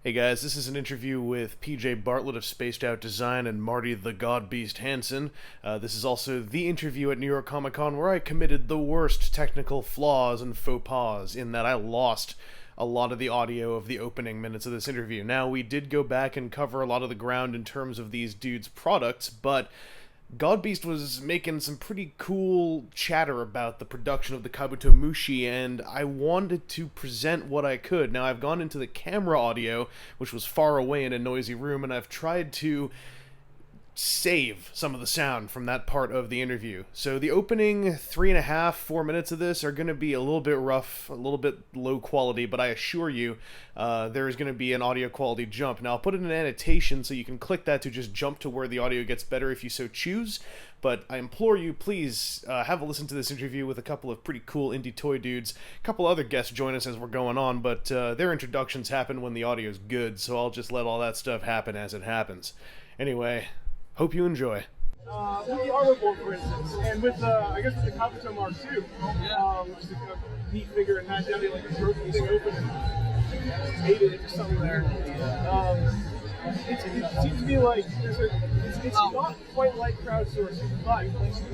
Hey guys, this is an interview with PJ Bartlett of Spaced Out Design and Marty the God Beast Hansen. This is also the interview at New York Comic Con where I committed the worst technical flaws and faux pas in that I lost a lot of the audio of the opening minutes of this interview. Now, we did go back and cover a lot of the ground in terms of these dudes' products, but Godbeast was making some pretty cool chatter about the production of the Kabuto Mushi, and I wanted to present what I could. Now, I've gone into the camera audio, which was far away in a noisy room, and I've tried to save some of the sound from that part of the interview. So the opening 3.5, 4 minutes of this are going to be a little bit rough, a little bit low quality, but I assure you there is going to be an audio quality jump. Now I'll put in an annotation so you can click that to just jump to where the audio gets better if you so choose, but I implore you, please have a listen to this interview with a couple of pretty cool indie toy dudes. A couple other guests join us as we're going on, but their introductions happen when the audio's good, so I'll just let all that stuff happen as it happens. Anyway, hope you enjoy. With the Armor Board, for instance, and with I guess with the Kabuto Mark II, which is a neat figure, and Matt Downey like broke the thing open and made it into something there. It seems to be like it's not quite like crowdsourcing, but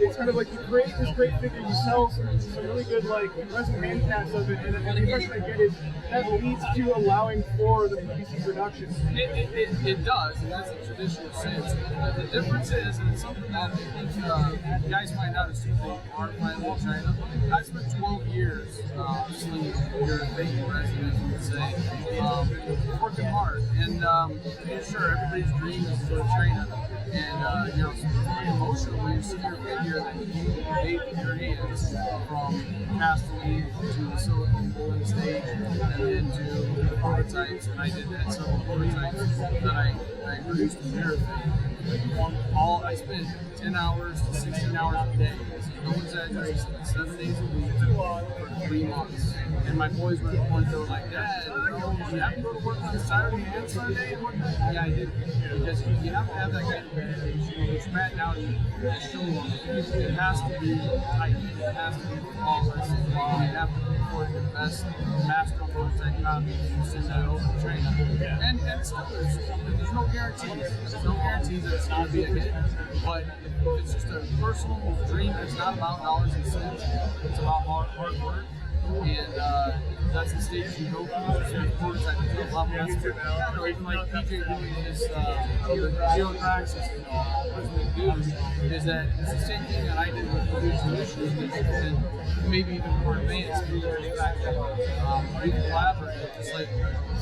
it's kind of like you create this great figure, you sell some really good like resin handcrafts of it, and the impression I get is that leads to allowing for the PVC production. It does, and that's a traditional sense. The difference is, and it's something that you guys find out as soon as you are finally in China. I spent 12 years slinging your baking resin, as you would say, working hard, and sure, everybody's dream is to go to China, and it's very emotional when you see your figure that you made with your hands, from casteling to the silicone molding stage, and then to the prototypes, and I did that several prototypes that I produced in mirror thing. I spent 10 hours to 16 hours a day. No exaggeration, 7 days a week for 3 months. And my boys were at the point they were like, Dad, you have to go to work on Saturday and Sunday? Yeah, I did. Because you have to have that kind of dedication, which Matt Downey has shown you. It has to be tight. It has to be flawless. You have to report the best master prototype copy and send that over to China. And still, there's no guarantees. There's no guarantees that it's going to be a hit. But if it's just a personal dream, it's not about dollars and cents. It's about hard work. And that's the stage you go through. The prototype is a lot less. Or even like PJ doing this Zero Praxis, is that it's the same thing that I did with the solutions, and maybe even more advanced through the fact that we collaborate. Just like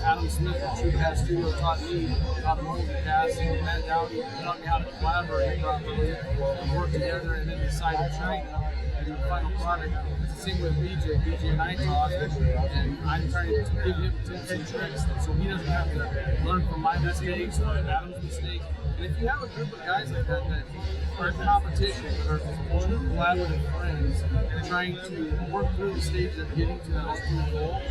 Adam Smith at True Cast Studio taught me how to mold the cast, and Matt Downey taught me how to collaborate properly and work together, and then decide to China and the final product. Same with BJ. BJ and I talk, and I'm trying to give him tips and tricks so he doesn't have to learn from my mistakes or Adam's mistakes. And if you have a group of guys like that are in competition, or true collaborative friends, trying to work through the stage of getting to that ultimate goal,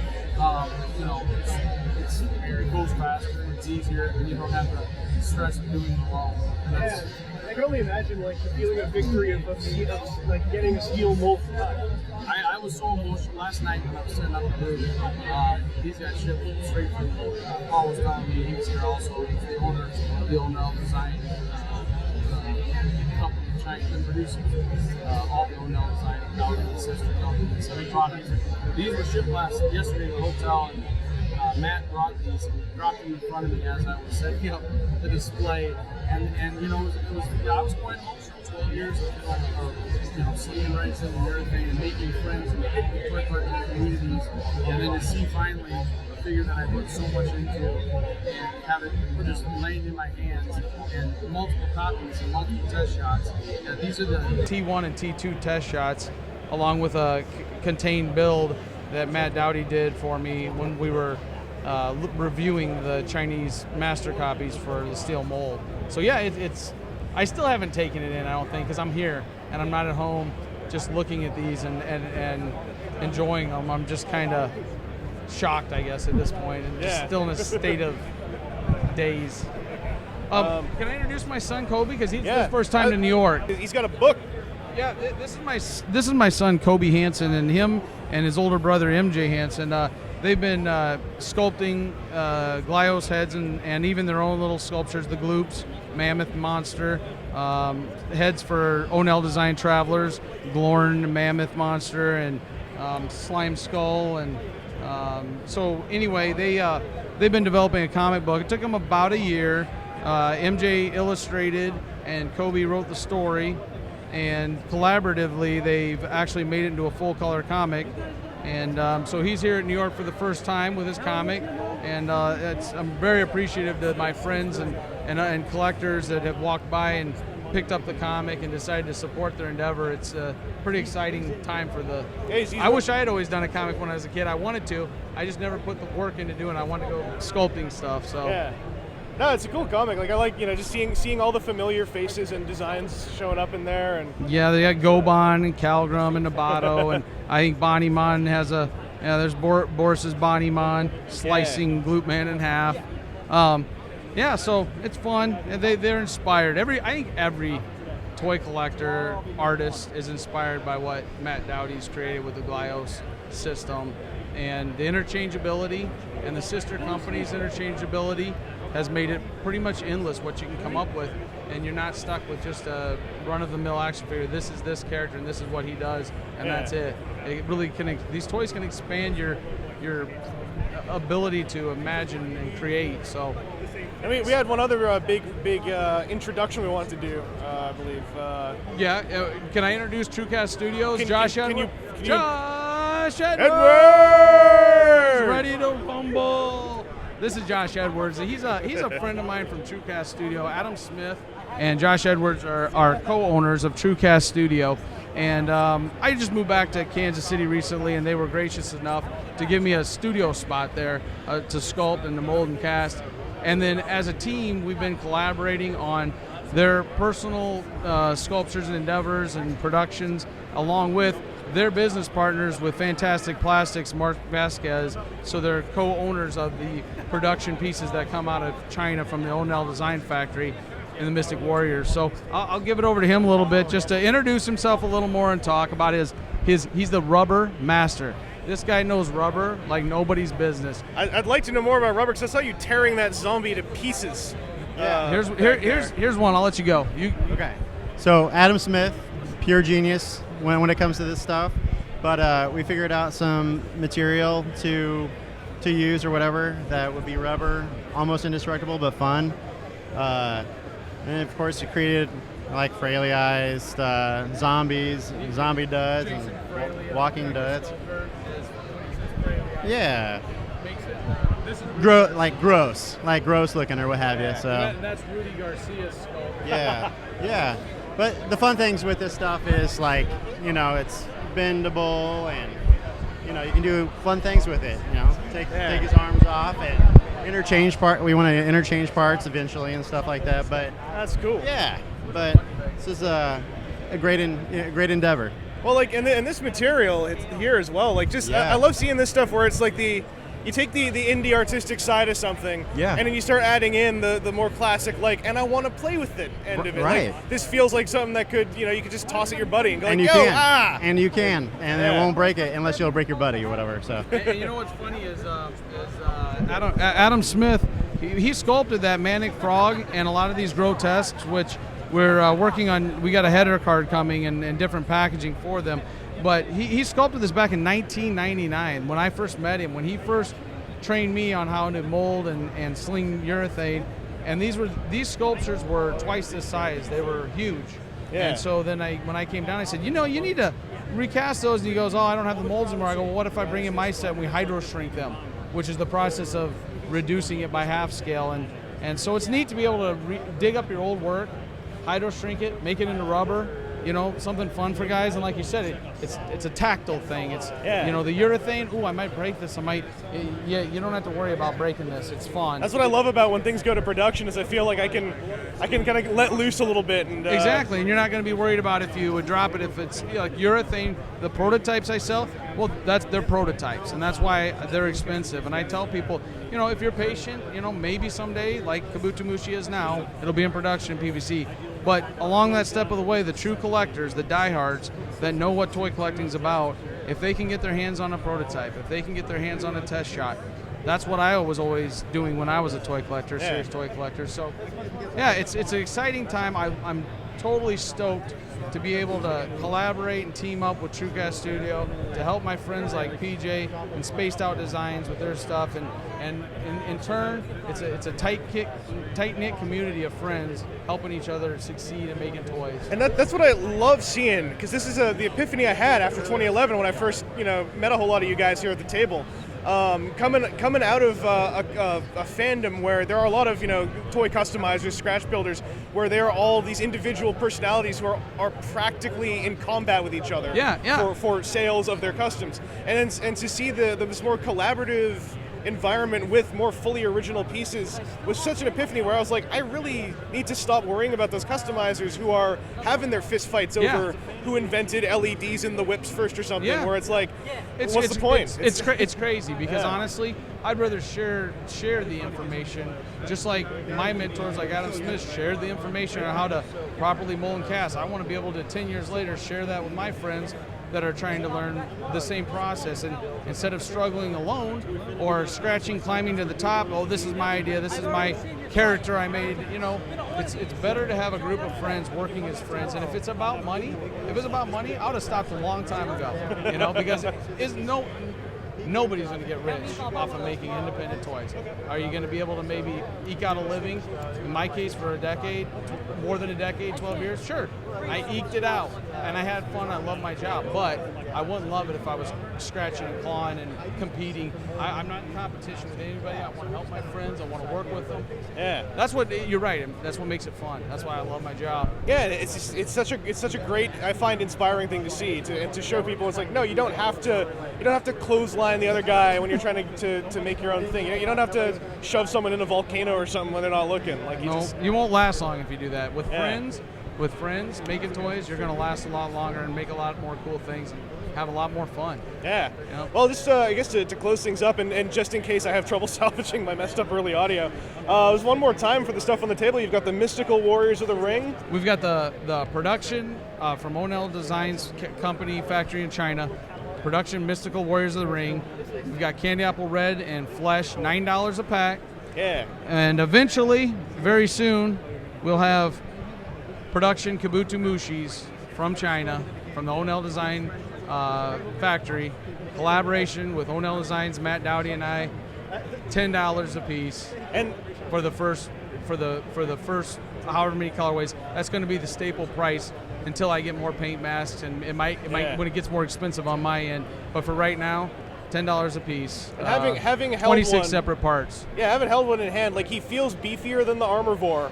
it goes faster, it's easier, and you don't have the stress of doing it alone. Yeah, I can only imagine like the feeling of victory of like getting a steel mold. I was so emotional last night when I was setting up the booth. These guys shipped straight from Paul was telling me he was here also. He's the owner of the Onell Design company in China that produces all the Onell Design and sister companies. So he brought these. These were shipped yesterday to the hotel, and Matt brought these and dropped them in front of me as I was setting up the display. And I was quite emotional. 12 years of seeing rights and everything, and making friends and making quick communities, and then to see finally a figure that I put so much into and have it just laying in my hands, and multiple copies and multiple test shots. And these are the T1 and T2 test shots, along with a contained build that Matt Dowdy did for me when we were reviewing the Chinese master copies for the steel mold. So yeah, it's I still haven't taken it in, I don't think, because I'm here and I'm not at home just looking at these and enjoying them. I'm just kind of shocked, I guess, at this point, and just still in a state of daze. Can I introduce my son, Kobe? Because he's his first time to New York. He's got a book. Yeah, this is my son, Kobe Hansen, and him and his older brother, MJ Hansen. they've been sculpting Glyos heads and even their own little sculptures, the Gloops, Mammoth Monster, heads for Onell Design Travelers, Glorn Mammoth Monster, and Slime Skull. And so anyway, they've been developing a comic book. It took them about a year. MJ illustrated and Kobe wrote the story, and collaboratively they've actually made it into a full color comic. And so he's here at New York for the first time with his comic, and I'm very appreciative to my friends and collectors that have walked by and picked up the comic and decided to support their endeavor. It's a pretty exciting time for the... I wish I had always done a comic when I was a kid. I wanted to. I just never put the work into doing it. I wanted to go sculpting stuff. So yeah. No, it's a cool comic. Like I like, just seeing all the familiar faces and designs showing up in there. And yeah, they got Goban and Calgrim and Nabato, and I think Bonnie-Mon has there's Boris's Bonnie-Mon slicing Gloop Man in half. Yeah, so it's fun. And they're inspired. I think every toy collector artist is inspired by what Matt Dowdy's created with the Glyos system, and the interchangeability and the sister company's interchangeability has made it pretty much endless what you can come up with, and you're not stuck with just a run-of-the-mill action figure. This is this character and this is what he does, and that's it. It really can. These toys can expand your ability to imagine and create. So, I mean, we had one other big introduction we wanted to do, I believe. Can I introduce TrueCast Studios? Josh Edwards. Josh Edwards! Ready to fumble. This is Josh Edwards. He's a friend of mine from TrueCast Studio. Adam Smith and Josh Edwards are co-owners of TrueCast Studio. And I just moved back to Kansas City recently, and they were gracious enough to give me a studio spot there to sculpt and to mold and cast. And then as a team, we've been collaborating on their personal sculptures and endeavors and productions, along with their business partners with Fantastic Plastics, Mark Vasquez. So they're co-owners of the production pieces that come out of China from the Onell Design factory in the Mystic Warriors. So I'll give it over to him a little bit just to introduce himself a little more and talk about he's the rubber master. This guy knows rubber like nobody's business. I'd like to know more about rubber, because I saw you tearing that zombie to pieces. Here's one. I'll let you go. Okay. So Adam Smith, pure genius when it comes to this stuff, but we figured out some material to use or whatever that would be rubber, almost indestructible but fun. And of course, you created like Fraleyized zombies, zombie duds, and walking duds. Yeah. Gross looking or what have you. So that's Rudy Garcia's skull. Yeah. But the fun things with this stuff is it's bendable, and you can do fun things with it. Take his arms off and interchange part. We want to interchange parts eventually and stuff like that. But that's cool. Yeah, but this is a great endeavor. Well, and this material, it's here as well. I love seeing this stuff where it's like you take the indie artistic side of something, and then you start adding in the more classic, and I want to play with it end of it. Right. This feels like something that could, you could just toss at your buddy and go and like, you yo, can. And you can, and it won't break it unless you'll break your buddy or whatever. So. And you know what's funny is Adam Smith, he sculpted that Manic Frog and a lot of these grotesques, which we're working on. We got a header card coming and different packaging for them. But he sculpted this back in 1999 when I first met him, when he first trained me on how to mold and sling urethane. And these sculptures were twice this size. They were huge. Yeah. And so then when I came down, I said, you need to recast those. And he goes, I don't have the molds anymore. I go, well, what if I bring in my set and we hydro shrink them, which is the process of reducing it by half scale. And so it's neat to be able to dig up your old work, hydro shrink it, make it into rubber, something fun for guys. And like you said, it's a tactile thing. It's the urethane. I might break this. You don't have to worry about breaking this. It's fun. That's what I love about when things go to production, is I feel like I can kind of let loose a little bit. And exactly, and you're not going to be worried about if you would drop it. If it's like urethane, the prototypes I sell, well, they're prototypes, and that's why they're expensive. And I tell people, if you're patient, maybe someday, like Kabutomushi is now, it'll be in production in PVC. But along that step of the way, the true collectors, the diehards that know what toy collecting's about, if they can get their hands on a prototype, if they can get their hands on a test shot, that's what I was always doing when I was a toy collector, serious toy collector. So, yeah, it's an exciting time. I'm totally stoked to be able to collaborate and team up with TrueCast Studio to help my friends like PJ and Spaced Out Designs with their stuff, and in turn, it's a tight-knit community of friends helping each other succeed and making toys. And that's what I love seeing, because this is the epiphany I had after 2011 when I first met a whole lot of you guys here at the table. Coming out of a fandom where there are a lot of toy customizers, scratch builders, where they are all these individual personalities who are practically in combat with each other. For sales of their customs, and to see this more collaborative environment with more fully original pieces was such an epiphany, where I was like, I really need to stop worrying about those customizers who are having their fist fights over who invented LEDs in the whips first or something, where it's like, what's the point? It's crazy, because honestly, I'd rather share the information, just like my mentors like Adam Smith shared the information on how to properly mold and cast. I want to be able to 10 years later share that with my friends that are trying to learn the same process, and instead of struggling alone or climbing to the top, oh, this is my idea, this is my character I made, it's better to have a group of friends working as friends. And if it's about money, I would have stopped a long time ago, because nobody's going to get rich off of making independent toys. Are you going to be able to maybe eke out a living? In my case, for a decade, more than a decade, 12 years, sure. I eked it out, and I had fun. I love my job, but I wouldn't love it if I was scratching and clawing and competing. I'm not in competition with anybody. I want to help my friends. I want to work with them. Yeah, you're right. That's what makes it fun. That's why I love my job. Yeah, it's such a great, I find, inspiring thing to see, to show people. It's like, no, you don't have to clothesline the other guy when you're trying to make your own thing. You don't have to shove someone in a volcano or something when they're not looking. Like you won't last long if you do that. With friends making toys, you're going to last a lot longer and make a lot more cool things and have a lot more fun. Yeah. Well, just I guess to close things up, and just in case I have trouble salvaging my messed up early audio, there's one more time for the stuff on the table. You've got the Mystical Warriors of the Ring. We've got the production from Onell Design's company, factory in China. Production Mystical Warriors of the Ring. We've got Candy Apple Red and Flesh, $9 a pack. Yeah. And eventually, very soon, we'll have production Kabuto Mushis from China, from the Onell Design factory. Collaboration with Onell Design's Matt Dowdy and I, $10 a piece. And for the first however many colorways, that's going to be the staple price until I get more paint masks, and it might when it gets more expensive on my end. But for right now, $10 a piece. And having held 26 separate parts. Yeah, having held one in hand, like, he feels beefier than the Armorvore.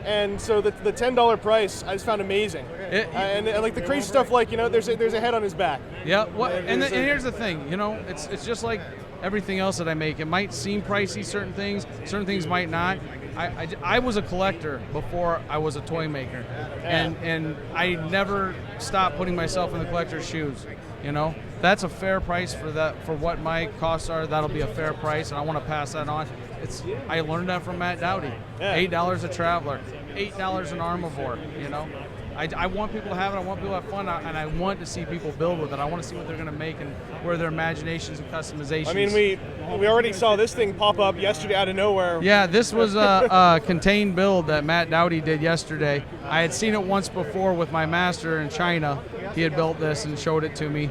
And so the $10 price I just found amazing. And like the crazy stuff, like, there's a head on his back. Yeah. And here's the thing, it's just like everything else that I make. It might seem pricey, certain things might not. I was a collector before I was a toy maker, and I never stopped putting myself in the collector's shoes. That's a fair price for what my costs are. That'll be a fair price, and I want to pass that on. I learned that from Matt Dowdy. $8 a Traveler, $8 an Armorvore. I want people to have it. I want people to have fun, and I want to see people build with it. I want to see what they're going to make and where their imaginations and customizations. I mean, we already saw this thing pop up yesterday out of nowhere. Yeah, this was a contained build that Matt Dowdy did yesterday. I had seen it once before with my master in China. He had built this and showed it to me.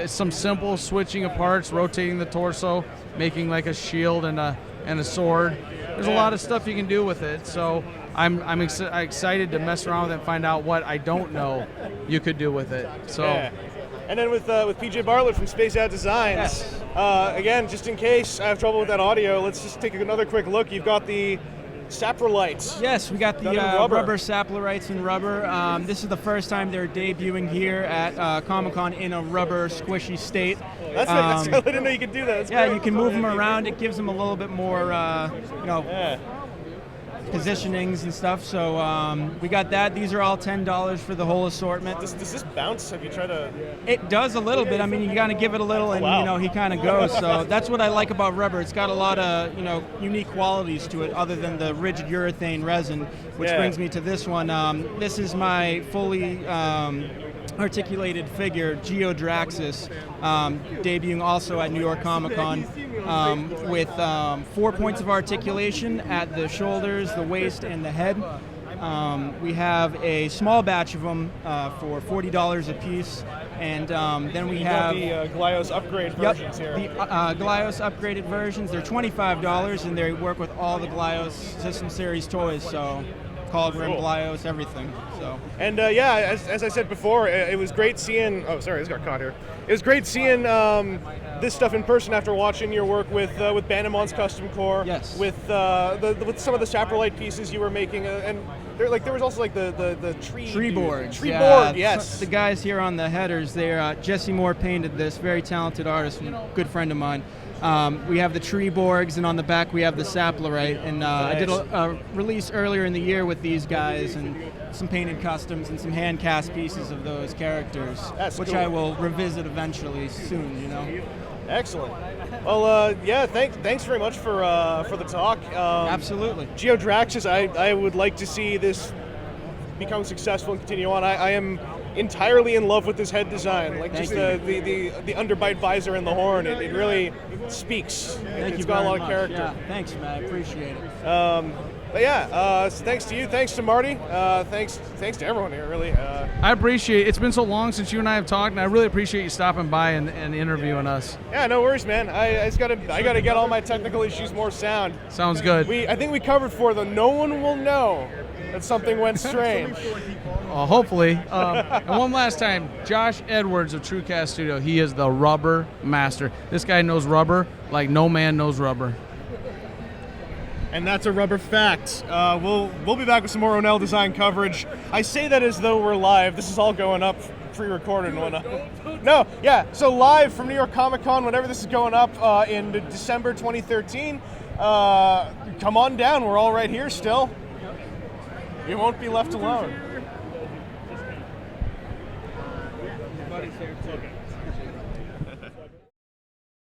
Some simple switching of parts, rotating the torso, making like a shield and a sword. There's a lot of stuff you can do with it. So I'm excited to mess around with it and find out what I don't know you could do with it. So. Yeah. And then with PJ Bartlett from Spaced Out Designs, again, just in case I have trouble with that audio, let's just take another quick look. You've got the Saprolites. Yes, we got the rubber Saprolites in rubber. This is the first time they're debuting here at Comic-Con in a rubber squishy state. I didn't know you could do that. That's great. You can move them around. It gives them a little bit more, positionings and stuff. So we got that. These are all $10 for the whole assortment. Does this bounce? Have you tried to? It does a little bit. I mean, you gotta give it a little, and wow. he kind of goes. So that's what I like about rubber. It's got a lot of unique qualities to it, other than the rigid urethane resin, which brings me to this one. This is my fully articulated figure, Geodraxis, debuting also at New York Comic Con, with 4 points of articulation at the shoulders, the waist, and the head. We have a small batch of them for $40 a piece, and then we have the Glyos upgrade versions here. The Glyos upgraded versions. They're $25, and they work with all the Glyos System Series toys. So. Colgrim, Glyos, everything. So. And as I said before, it was great seeing. Oh, sorry, this got caught here. It was great seeing this stuff in person after watching your work with Bannemon's Custom Core. Yes. With with some of the saprolite pieces you were making, and there was also like the tree boards. Tree board, yes. The guys here on the headers, they're Jesse Moore painted this. Very talented artist, good friend of mine. We have the tree borgs, and on the back we have the saprolite. And I did a release earlier in the year with these guys, and some painted customs and some hand cast pieces of those characters, which cool. I will revisit eventually soon. Excellent. Well, thanks very much for the talk. Absolutely. Geodraxis, I would like to see this become successful and continue on. I am entirely in love with this head design, like just the underbite visor and the horn. It really speaks. It's got a lot of character. Yeah, thanks, man. I appreciate it. But thanks to you, thanks to Marty, thanks to everyone here. Really, I appreciate it. It's been so long since you and I have talked, and I really appreciate you stopping by and interviewing us. Yeah, no worries, man. I gotta get all my technical issues more sound. Sounds good. I think we covered no one will know that something went strange. Hopefully. And one last time, Josh Edwards of TrueCast Studio. He is the rubber master. This guy knows rubber like no man knows rubber. And that's a rubber fact. We'll be back with some more Onell Design coverage. I say that as though we're live. This is all going up pre-recorded and whatnot. No, yeah. So live from New York Comic Con, whenever this is going up in December 2013. Come on down. We're all right here still. You won't be left alone. Buddy's here too.